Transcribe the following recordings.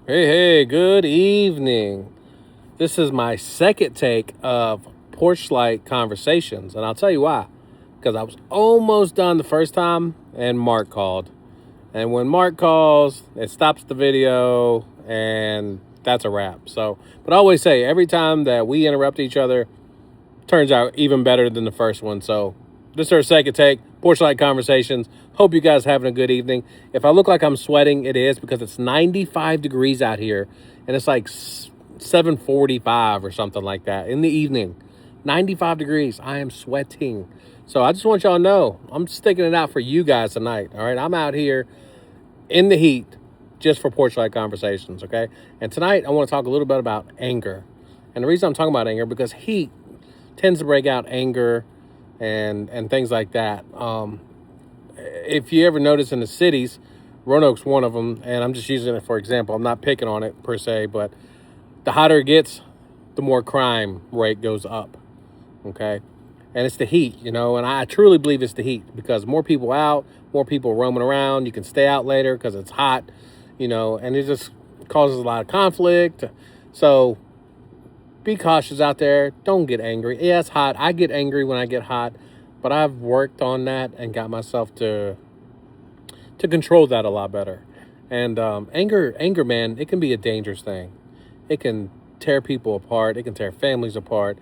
Hey, good evening. This is my second take of Porchlight Conversations, and I'll tell you why. Because I was almost done the first time, and Mark called. And when Mark calls, it stops the video, and that's a wrap. But I always say every time that we interrupt each other, turns out even better than the first one. So this is our second take, Porchlight Conversations. Hope you guys having a good evening. If I look like I'm sweating, it is because it's 95 degrees out here, and it's like 7:45 or something like that in the evening. 95 degrees. I am sweating. So I just want y'all to know I'm sticking it out for you guys tonight. All right, I'm out here in the heat just for Porchlight Conversations. Okay, and tonight I want to talk a little bit about anger. And the reason I'm talking about anger because heat tends to break out anger and things like that. If you ever notice in the cities, Roanoke's one of them, and I'm just using it for example. I'm not picking on it per se, but the hotter it gets, the more crime rate goes up. Okay, and it's the heat, and I truly believe it's the heat because more people out, more people roaming around. You can stay out later because it's hot, and it just causes a lot of conflict. So be cautious out there. Don't get angry. Yeah, it's hot. I get angry when I get hot, but I've worked on that and got myself to control that a lot better. And anger, man, it can be a dangerous thing. It can tear people apart. It can tear families apart.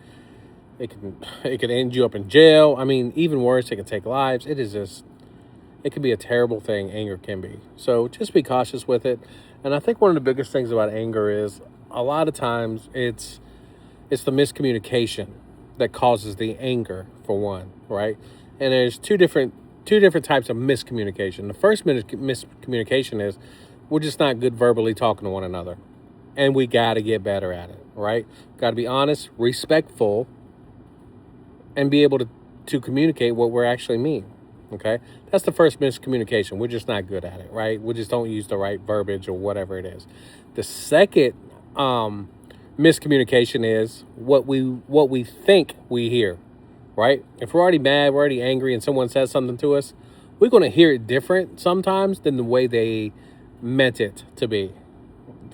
It can end you up in jail. I mean, even worse, it can take lives. It can be a terrible thing. Anger can be. So just be cautious with it. And I think one of the biggest things about anger is a lot of times it's the miscommunication that causes the anger, for one, right? And there's two different types of miscommunication. The first miscommunication is we're just not good verbally talking to one another, and we got to get better at it, right? Got to be honest, respectful, and be able to communicate what we're actually mean. Okay, that's the first miscommunication. We're just not good at it, right? We just don't use the right verbiage or whatever it is. The second miscommunication is what we think we hear, right? If we're already mad, we're already angry, and someone says something to us, we're going to hear it different sometimes than the way they meant it to be,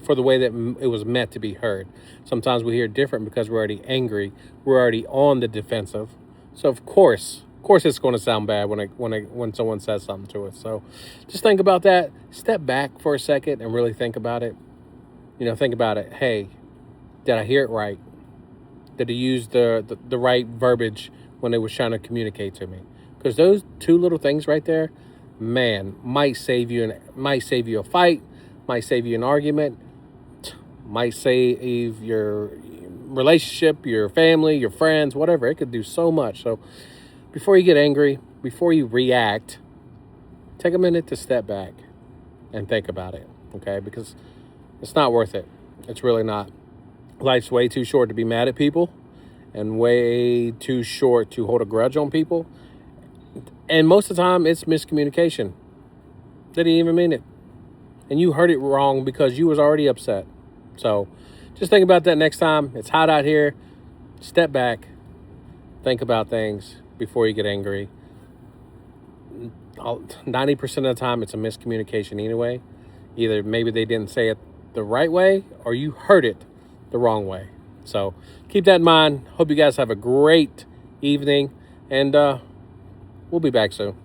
for the way that it was meant to be heard. Sometimes we hear it different because we're already angry, we're already on the defensive. So of course it's going to sound bad when someone says something to us. So just think about that. Step back for a second and really think about it. Think about it. Hey, did I hear it right? Did he use the right verbiage when they was trying to communicate to me? Because those two little things right there, man, might save you a fight, might save you an argument, might save your relationship, your family, your friends, whatever. It could do so much. So before you get angry, before you react, take a minute to step back and think about it, okay? Because it's not worth it. It's really not. Life's way too short to be mad at people and way too short to hold a grudge on people. And most of the time, it's miscommunication. They didn't even mean it. And you heard it wrong because you was already upset. So just think about that next time. It's hot out here. Step back. Think about things before you get angry. 90% of the time, it's a miscommunication anyway. Either maybe they didn't say it the right way or you heard it the wrong way. So keep that in mind. Hope you guys have a great evening, and we'll be back soon.